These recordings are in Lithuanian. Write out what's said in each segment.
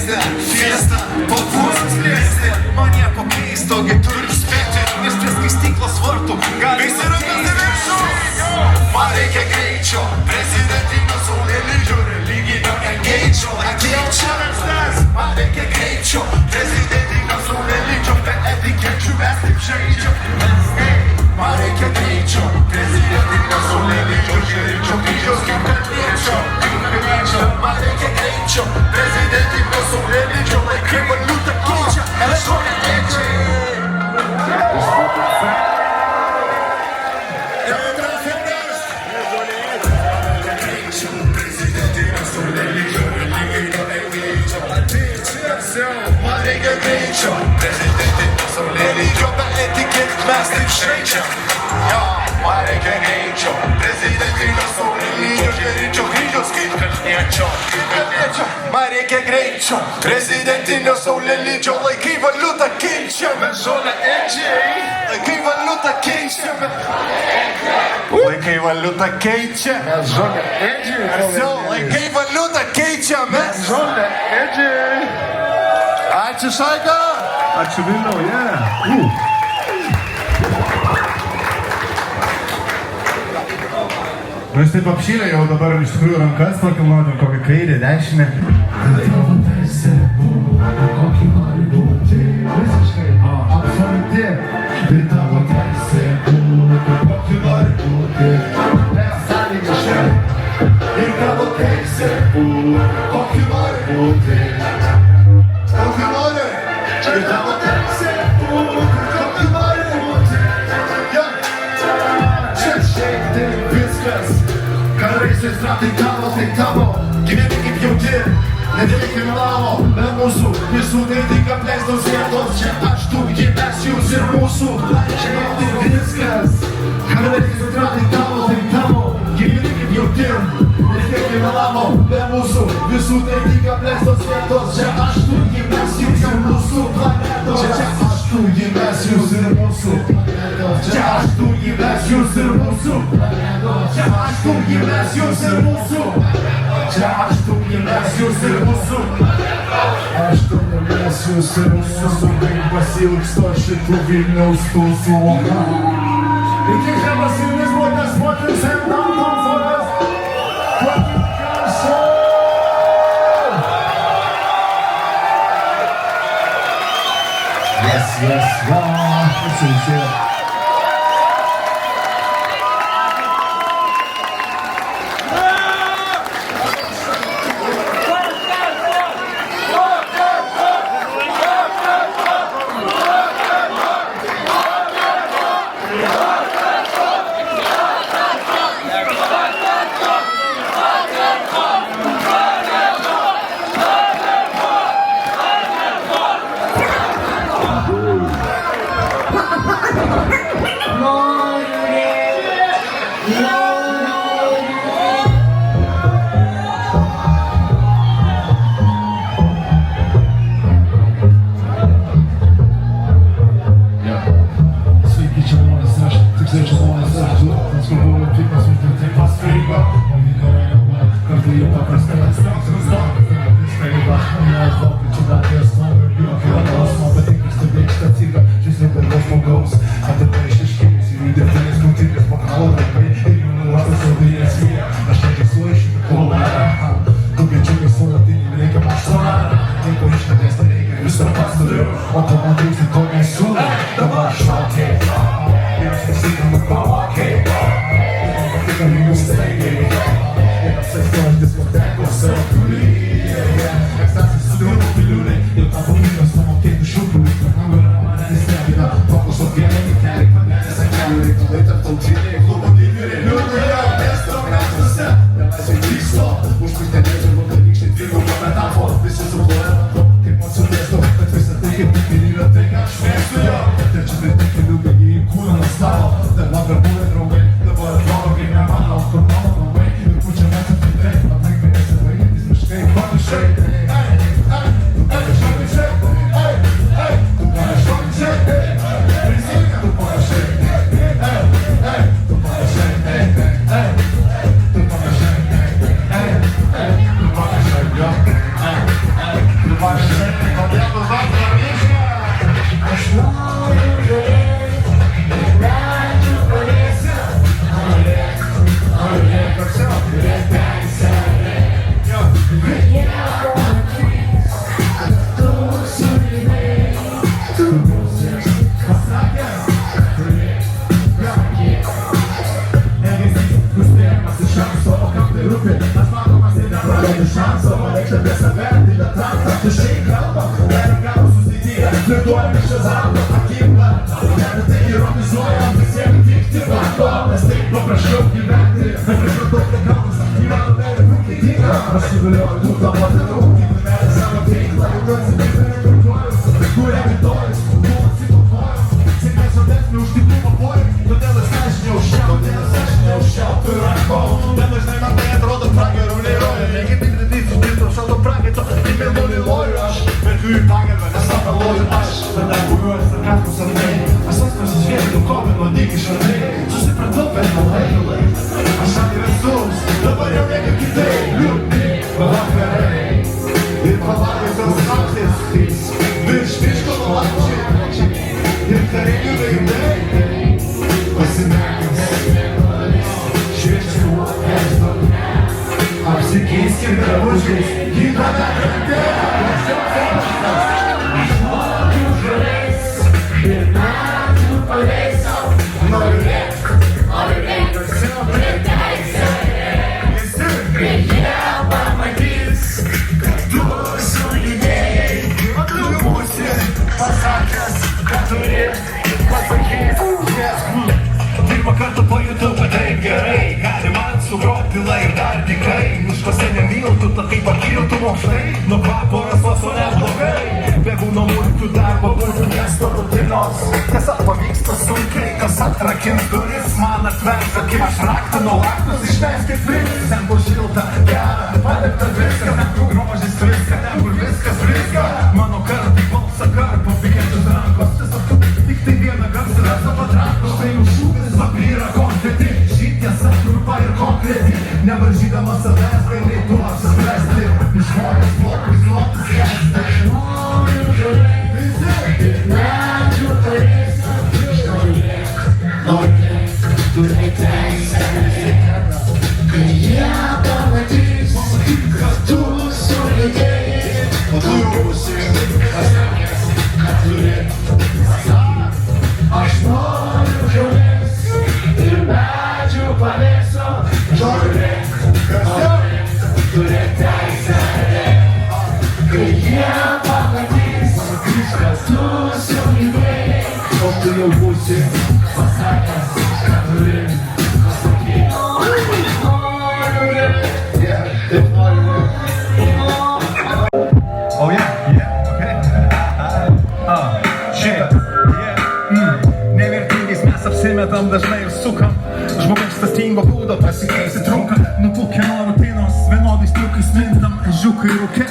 Fiesta, papūsas plėsti. Man nieko keisto, kai turiu spėti, nes prie skaistyklos vartų gali pasikeisti. Man reikia greičio, prezidentinio saulėlydžio, religinio engeičio. Man reikia greičio, prezidentinio saulėlydžio, be etikečių mes taip žaidžiam. Man reikia greičio, prezidentinio saulėlydžio, žaidžio kryžiaus kaip kalniečio. Man reikia greičio, prezidentinio saulėlydžio, laikai valiutą keičia, elektroninėčiai. Man reikia greičio, prezidentinio saulėlydžio, be etikečių mes taip žaidžiam. Man reikia greičio, prezidentinio saulėlydžio, žaidžio kryžiaus kaip kalniečio. Man reikia greičio, prezidentinio saulėlydžio, laikai valiutą keičiame. Žolėdžiai, laikai valiutą keičiame. Laikai valiutą keičiame. Žolėdžiai, laikai valiutą keičiame. Žolėdžiai. Ačiū Šaika. Ačiū Vilniau, Mes taip apšylę jau dabar iš tikrųjų rankas pakilnodim, kokią kairę, dešinę. Tai tavo teisė buvo, kokį nori būti, visiškai absoliuti. Tai tavo teisė buvo, kokį nori būti, besąlygiškai. Ir tavo teisė buvo, kokį nori būti, kokį nori. Ir tavo teisė buvo, kokį nori būti. Čia šiek tiek viskas. Karaisiais ratai tavo, gyveni kaip jauti, nedėlikai melavo, be mūsų, visų tai tik apleistos vietos, čia aš tu, jie mes jūs ir mūsų, čia jau tik viskas. Karaisiais ratai tavo, gyveni kaip jauti, nedėlikai melavo, be mūsų, visų tai tik apleistos vietos, čia aš tu, jie mes jūs ir mūsų planetos, čia aš tu, jie mes jūs ir mūsų planetos, čia aš tu, jie mes jūs ir mūsų planetos, čia aš tu, jie mes jūs ir mūsų, čia aš tu, jie mes jūs ir mūsų, aš tu, jie mes jūs ir mūsų, kaip pasiilgsto šitų Vilniaus tūsų. Ir kiek žemas Vilnius buvo tas moteris ir tam konsolas, fucking Garso! Yes, it's sincere. Kodėl tu vakar mišką? Aš noriu žiūrėti, medžių pavėsį. Turėt teisę kad jie pamatys, kad tu sugebėjai, tu būsi Pasakęs, nuspėjamas iš anksto, o kam tai rūpi? Aš matomas ir nepradedu šanso, man reikia apie save, diletantą. Tuščiai kalba, nereikalu susityję, flirtuojame šią zalą, akimba. Neretai ironizuojam, visiems tikti bando, nes taip paprasčiau gyventi. Nepripratau prie kalbos, gyvename ir puikiai tinka. Aš suvilioju būtą moterų, gyvenime savo tinklą, jaučiuosi kaip turtuolis, kuria rytojus, buvosi po kojom. Sėkmės žodesnį už tikrų pavojų, todėl aš neužšiautu rankom. Bet dažnai man tai atrodo pragarų neįroja. Mėgiai tik didys uždirto šalto prakaito, tik mėnulį loju aš. Verkiu į pagalbę, nes apaluoju aš. Tada būriuoju sarkasmų sarnai. Aš pats pasižiūrėjau, kovi nuodingi šarnai. Susipratau per malai. Aš atvirasums, dabar jau niekaip kitaip. Liūdni vakarai ir pavalgytos naktys. Virš miško nuolaidžiai ir kareivių veidai. Pasimerkęs šviečiu uosto, apsikeiskime drabužiais, kitame krante. Aš noriu žolės ir medžių pavėsio. Noriu rėkt, turėt teisę, kai jie pamatys, kad tu sugebėjai, Tu būsi pasakęs, kad turi pasakyti. Pirmą kartą pajutau, kad taip gerai gali man sugroti ir dar tikrai. Miškose nemiltų, ta kaip akiltų mošai. Nuo kvapo rasvaso neblogai. Bėgau nuo mulkių darbo, būtų miesto rutinos. Kas pavyksta sunkiai, kas atrakins duris. Man atvers akį, aš raktinau raktus, išvesti primis. Ten bus šilta, gera, padėkta viskas. Ten kur grožis viską, ten kur viskas blizga. Mano kartai balsą karpo, pikėčius rankos. Tiesiog tik tai vieną garsą rasa patrankos. Tai jų šūvis papyra konfeti. Šitiesa trupa ir konkreti. Nevaržydama savęs, gali tu apsispręsti. Žmonės blokus, lotus kesti. aš noriu žolės ir medžių pavėsio. Noriu rėkt, turėt teisę, kai jie pamatys, kad tu sugebėjai. O tu būsi pasakęs, kad turi. Aš noriu žolės ir medžių pavėsio. Noriu rėkt, turėt teisę, kai jie pamatys, kad tu sugebėjai. O tu jau būsi pasakęs, kad turi. Noriu rėkt. Taip noriu. Oh yeah, okay. Shit, nevertingais mes apsimetam dažnai ir sukam. Žmogaus tas tingo būdo pasikeisti trunka. Nupukę nuo rutinos, vienodais triukais mintam. Ežiukai rūke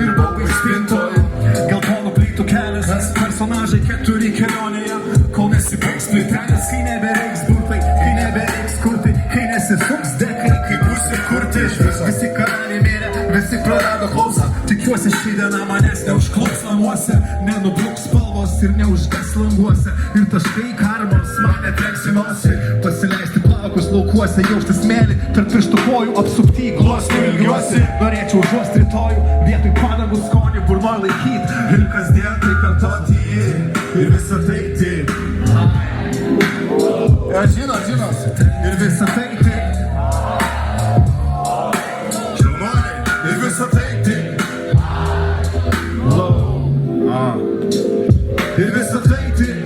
ir baugai spintoj. Geltonų plytų kelias, personažai keturi kelionėje. Kol nesibaigs plytelės, kai nebereiks burtai, kai nebereiks kurti, kai nesisuks dekai, kai būsi kurti. Visi karaliai mirė, visi prarado klausą. Tikiuosi šį dieną manęs neužklaups namuose. Nenubluks spalvos ir neuždes languose. Ir taškai karmos mane trenks į nosį. Pasileisti plaukus laukuose, jausti smėlį. Tarp pirštų kojų apsupty glosnių ilgiuosi. Norėčiau užuosti rytojų, vietoj padangų skonį burnoj laikyt. Ir kasdien tai kartoti jį. Ir visą tai tik. Žinos. Ir visą tai tik. Žinoniai, ir visą tai tik. Ir visą tai tik.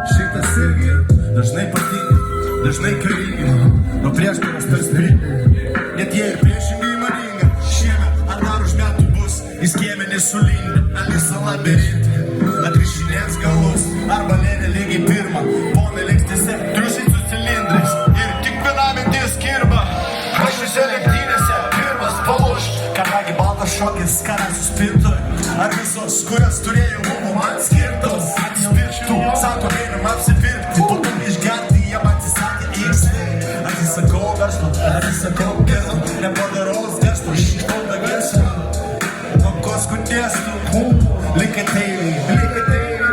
Šitas irgi dažnai patinka, dažnai karinga. Nuo prieštaros tarsi priminė. Net jie ir priešingai madinga. Šiemet ar dar už metų bus į skiemenį sulindę. Alisa labirintė, atrišinės galus. Arba lėnė lygiai pirmą. Ponai lėkstėse, triušiai su cilindrais. Ir tik viena mintis kirba. Krašiuose lenktynėse pirmas palūš. Kadagi baltas šokis, karas suspintoj. Ar visos, kurias turėjau, buvo man skirtos. Atspirktų, sako, einam apsipirkti. Po to išgerti, jie atsisakė X. Atsisakau verslo, atsisakau gezo. Nepadarau miestų. Likatėlį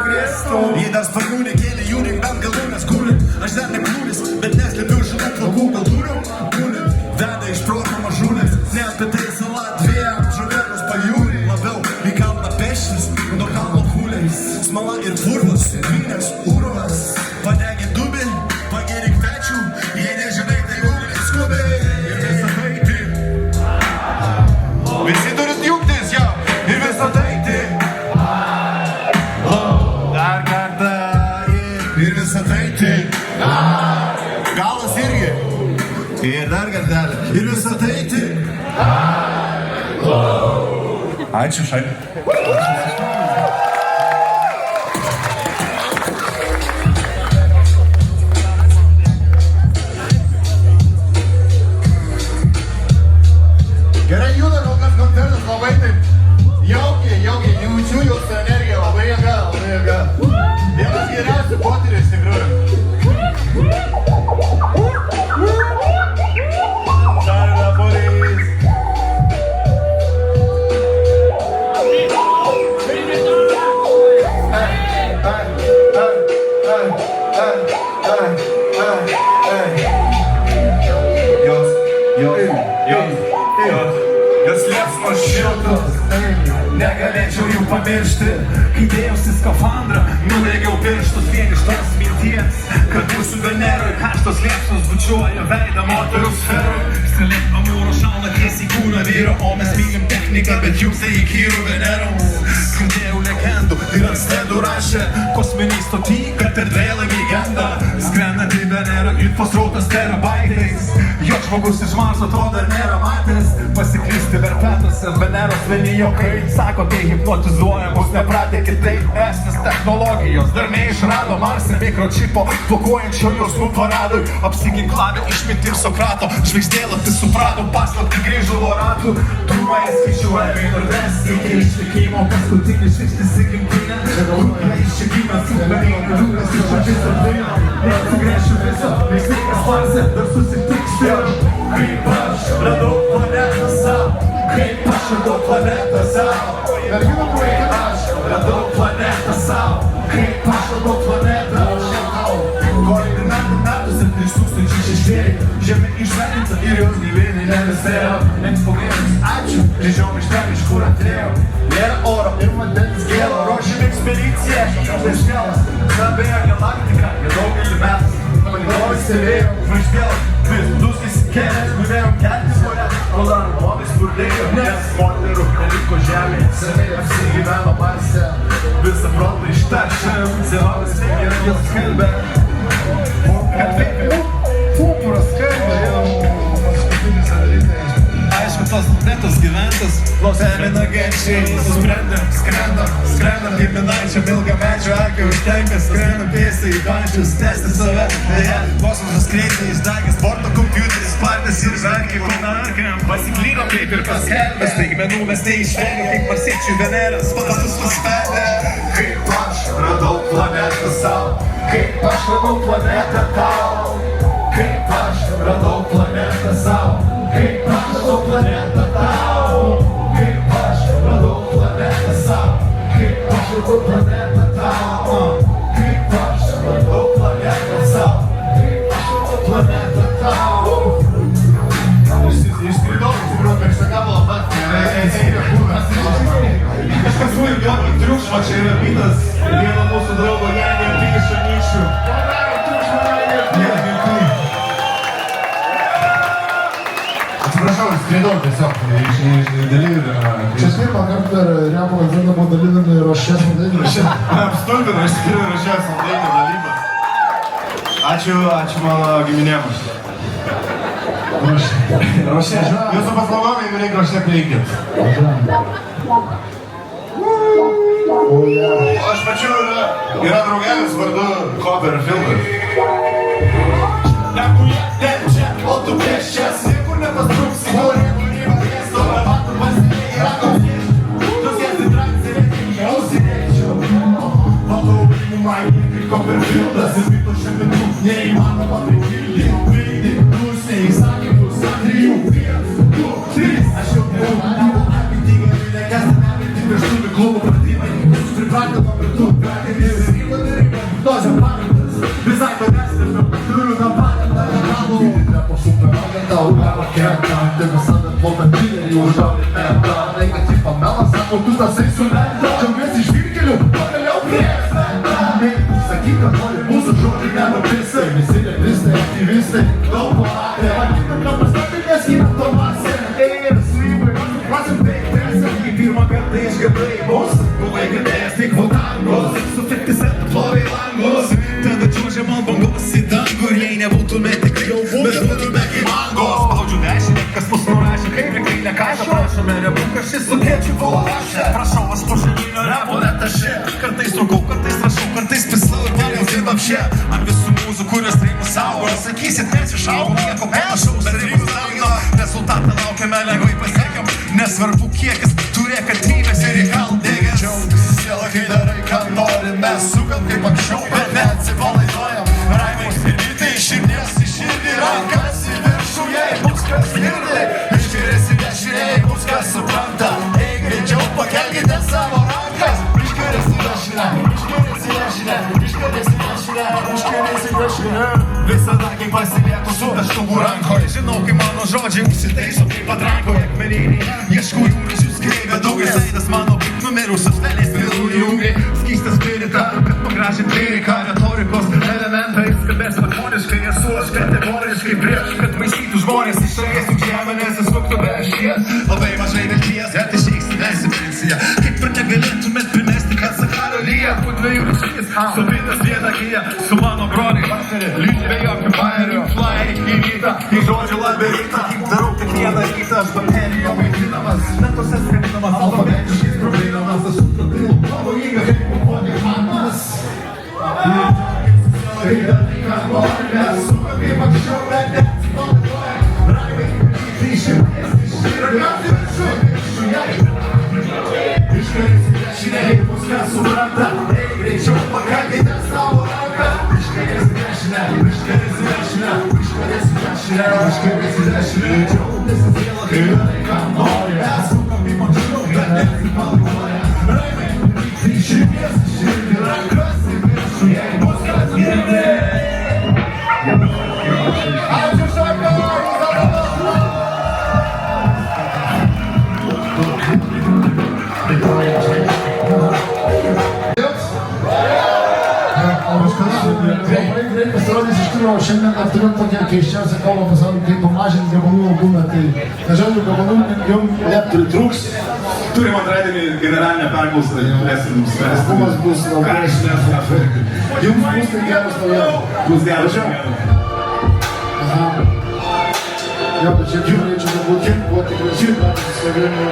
miestų. Jei dar sparnų nekėlė, jūrink bent galūnės guli. Aš dar neklūris, bet neslėpiu žinau plakų galūrių. Guli, veda iš proto mažūnės. Ne apie tai sala dviem, žuvėnus pajūrį. Labiau į kalną peštis, nuo kalno kūliais. Smala ir purvas, vynės, urvas. Padegė dubį, pagerik pečių. Jei nežinai, tai ugnis skubiai. Ir visą taiti. Visi turit jungtis, jau. Ir visą taiti. Dar kartą. Ir visą taiti. Galas irgi. Ir dar kartelį. Ir visą taiti. Ačiū, Šai. Gerai juda, kol kas koncertas labai taip jaukiai, jaučiu jūsų energiją, labai jėga. Vienas geriausių potyrių iš tikrųjų. Sarva Boris. Jos liepsnos šiltos, negalėčiau jų pamiršti. Kai dėjausi skafandrą, nudegiau pirštus vien iš tos minties, kad būsiu Veneroj, karštos liepsnos bučiuoja veidą moterų sferoj. Strėlė amūro šauna tiesiai kūną vyro, o mes mylim techniką, bet jums tai įkyru Veneroms. Girdėjau legendų ir ant stendų rašė, kosminiai stoty, kad ir dvėlai genda. Skrendant į Venerą, infos rautas terabaitais. Joks žmogus iš Marso to dar nėra matęs. Pasiklysti verpetuose, Veneros vieni jokai. Sako, tai hipnotizuoja mus, nepratė kitaip. Estis technologijos dar neišrado Marse mikročipo, blokuojančio jausmų paradui. Apsiginklavę išminti ir Sokrato, žvaigždėlapis suprato paslaptį grįžulo ratų. Dūmai skaičiuojami nordės, iki išvykimo paskutinis žingsnis į gimtinę. Rūpia išvykimas, beveik dūras iš žodžiais apdaino. Nesugrėšiu viso, veiksmingas Marse, dar susitiksiu. Kaip aš radau planetą savo, kaip aš radau planetą savo. Mergina buvo, kaip aš radau planetą savo, kaip aš radau planetą savo. Koordinatų metus ir 3006, žemė išverdinta ir jos gyveniai nebespėjo. Ekspogeris, ačiū, grįžom iš ten, iš kur atėjau. Nėra oro ir vandens gėlo, ruošim ekspediciją, Deškelas, Sabėja galaktika, jie daugelį metų. Palidovai stebėjo, žvaigždėlą, vaizdus įsikėlės, gulėjom keltis ore, kol aromonai spurdėjo, nes moterų neliko žemėje, seniai apsigyveno Marse, visą frontą ištaršėm, senovės negerai jas skelbė. Pumpuras skelbė, paskutinis adalytai. Aišku, tos planetos gyventas, Losemina genčiai, susprendėm, skrendam, giminaičiam ilgamečio akių užtenka, skrendam tiesiai į pančius, tęsti save, deja, kosmosas greitai išdagė, sporto kompiuteris, partės ir žarkiai, konarkiam, pasiklydom kaip ir paskelbė, staigmenų mes neišvengėm, kaip marsiečių Veneras, panašus nuspendė. Kaip aš radau planetą savo, kaip aš radau planetą tau, kaip aš radau planetą savo. Kaip aš radau planetą tau, kaip aš radau planetą savo, kaip aš radau planetą tau, kaip aš radau planetą savo, kaip aš radau planetą tau. Išskridau, per šitą gabalą pat, eisėjo kūnas. Kažkas turi galvą triukšmą, čia yra bitas, vieno mūsų draugo Janio iš Anykščių. Padaro triukšmą Janio. Atsiprašau, skridau tiesiog iš dalyvių. Čia pirmą kartą repo koncertą buvo dalinami Rošės saldainių. Apstulbino, iš tikrųjų Rošės saldainių dalybas. Ačiū mano giminėms. Rošė, jūsų paslaugom, jeigu reikia Rošė prieikit. Aš pačiu yra draugelis vardu Koper Filmas. Negu ten čia, o tu prieš čia, niekur nepastruksi, nori kūrybą, jės to rabatų, pasiniai yra koks. Tu sėsi transirėti, jausinėčiau. Valdaubimų maigį, kaip Copperfieldas ir Vito Šeminų, neįmanoma pripildyti, veidį, dusniai, įsakymus, 3, 1, 2, 3. Aš jau turiu, negu apimti, galiu nekesti, neapimti virštų. tada plota dilerį užaudė mentą. Tai kad tipo melas, sako, tu tasai su lenta. Džiaugiasi žvirkeliu, pagaliau prieš mentą. Sakyk, kad nori mūsų žodžių nenupisai. Visi realistai, aktyvistai, daug pamatė. Matytum, kad pastatė, nes gyvena to masė. Ir slyvai, prasim tai tęsia. Kai pirmą kartą išgirdai mus, buvai girdėjęs tik votangos. Su 50 centų plovai langus. Tada čiūžė man bangos į dangų. Ir jei nebūtume tikrai, mes būtume kaip mangos. Spaudžiu dešinį, kas mus nurašė, kaip reklinė kaina. Prašome rebuką, šis su tėčiu buvo lašė. Prašau, aš po šiandieninio repo netašė. Kartais trukau, kartais rašau, kartais pislau ir valiau dirbam čia. Ant visų mūsų, kurios reimus saugo. Sakysit, nesišaugo, nieko panašaus. Reimus daugino, rezultatą laukiame, lengvai pasiekiam. Nesvarbu kiekis, turėk kantrybės ir įkalt dėgės. Džiaugtis siela, kai darai, ką nori. Mes sukam kaip anksčiau, bet neatsipalaiduojam. Raimais ir rytai, širdies į širdį. Rankas į viršų, jei bus kas girdi. Iškirės į dešinę, jei bus kas supranta. Ei, greičiau pakelkite savo rankas. Iškirės į dešinę, iškirės į dešinę, iškirės į dešinę, iškirės į dešinę. Visada, kai pasilieku su vežtuvu rankoje. Žinau, kai mano žodžiai užsitaiso kaip patrankoje akmeniniai. Ieškau jūričių skreivę, daugas eidas mano kaip numirusios velės vilų jungai. Skystas klirika, kad pagražint lyriką, retorikos elementai. Skambės lakoniškai, esu aš kategoriškai prieš, kad maistytų žmonės iš šalies, juk žemė nesisuktų be ašies. Labai mažai vilties, bet išeis į desimenciją. Kaip ir negalėtumėt primesti, kad Sahara lyja. Po dviejų rūšys, subitas viena gyja. Su mano broliai vakarė, lyja be jokių bairių. Fly į rytą, į žodžių labirintą. Kaip darau kiekvieną rytą, aš baterijo maitinamas. Metuose skambinamas, alfabetiškais problemamas. Aš supratau, pavojinga, kaip puponė manas. Kai darai, ką nori, mes sukam kaip anksčiau, bet neatsipalaiduojam. Raimai, išimties, išragauti viršų, jei. Iškėlės į dešinę, jei bus kas supranta. Ei, greičiau pakelkite savo ranką. Iškėlės į dešinę, iškėlės į dešinę, iškėlės į dešinę, iškėlės į dešinę. Džiaugtis siela, kai darai, ką nori. Mes sukam kaip anksčiau, bet neatsipalaiduojam. Raimai, išimties, iširdi rankas į viršų, jei bus kas girdi. Ačiū Šakai! Labai greit pasirodys iš tikrųjų, šiandien aptariam tokią keiščiausią kalbą pasaulį, kaip pamažinti gabalų albumą, tai nežinau, gabalų jums neturi trūks. Turim antradienį generalinę perklausą, turėsim spręsti. Albumas bus labai šnesas. Jums bus tai geras naujienas. Bus geras naujienas. Aha. Jo, bet čia norėčiau galbūt kiek buvo tikrai žinoma, kad savimi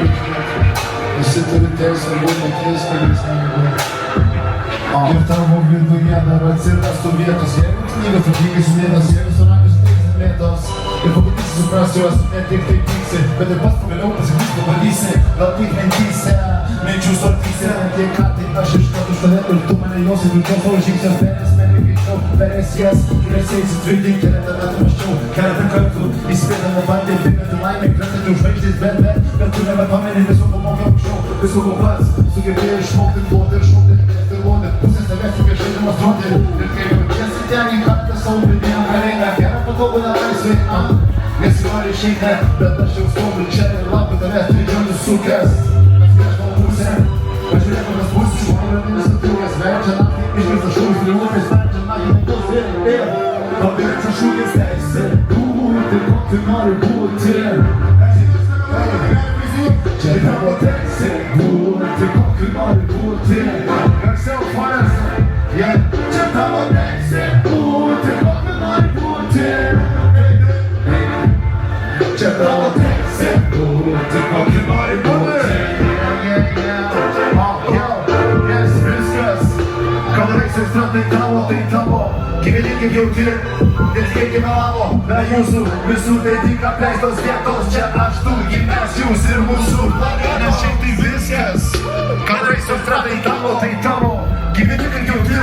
visi turi teisę albumą keisti, kad jis negali. Ir tavo viduje dar atsirastų vietos. Jeigu knygas atlygiai sumėtas, jeigu surankius teisės lėtos. Ir pamatysi suprasti juos, ne tik tai pyksi, bet ir pats pagaliau pasakysi, kad valdysi. Gal tik mentyse, minčių sortyse. Tiek ką tai aš iš karto už tave ir tu mane josi. Ir to savo žingsnės perės, mane greičiau, perės jas. Grėsiai įsitvirtinti, keletą metų maščiau. Keletą kartų įspėdama bandė pirmėti laimę, krentantį už žvaigždės, bet tu nebepameni, viso pamokė anksčiau. Viso ko pats sugebėjo išmokti ploti ir šokti. Pusės tavęs tokia žaidimas duoti. Ir kaip jautiesi ten į kartą savo vidinę kareina. Gerą patogų nelaisvai nesinori išeiti, bet aš jau stoviu čia ir laukiu tavęs tridžionius sukęs. Atskieš tavo pusę, pažiūrėk, kokias pusių šuolėmis atrūkęs. Verčia naktį, išgirsta šūvis triumfais, verčia naktį, nekils ir pabirčia šūkis teisė. Būti, kokiu nori būti. Čia tavo teisė, būti, kokiu nori būti. Garsiau, žmonės, čia tavo teisė, būti, kokiu nori būti. Čia tavo teisė, būti, kokiu nori būti. Yes, viskas, kad raisės tai tavo. Gyveni kaip jauti, nes kiek įmelavo. Be jūsų visų tai tik apleistos vietos. Čia aš tu, mes jūs ir mūsų. Nes šiaip tai viskas, kad raisės tai tavo. Gyveni kaip jauti,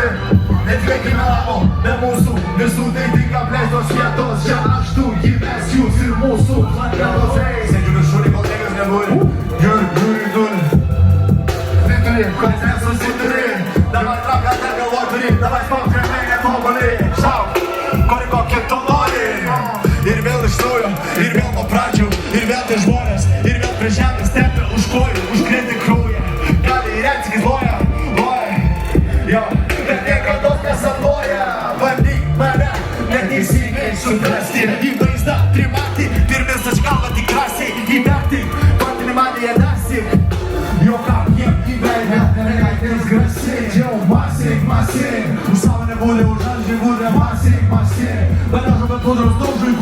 nes kiek įmelavo. Be mūsų visų tai tik apleistos vietos. Čia aš tu, mes jūs ir mūsų. Sėdžiu viršūnį, kol niekas nebūri. Žiūri, duri. Trituri, kol nesusituri. Dabar trapę dar galvoj turi. Dabar spauk žemai netobulį. Šauk, kuri kokį tu nori. Ir vėl iš naujo, ir vėl nuo pradžių. Ir vėl tai žmonės. suprasti į vaizdą trimatį, pirmis atškalvati drąsiai įverti, patinį manį jie darsyk. Jokam jiem įveidę, nereikais grasiai, jau masiai, už savo nebūdė, už žalžį būdė masiai, bet aš apie pudros daužui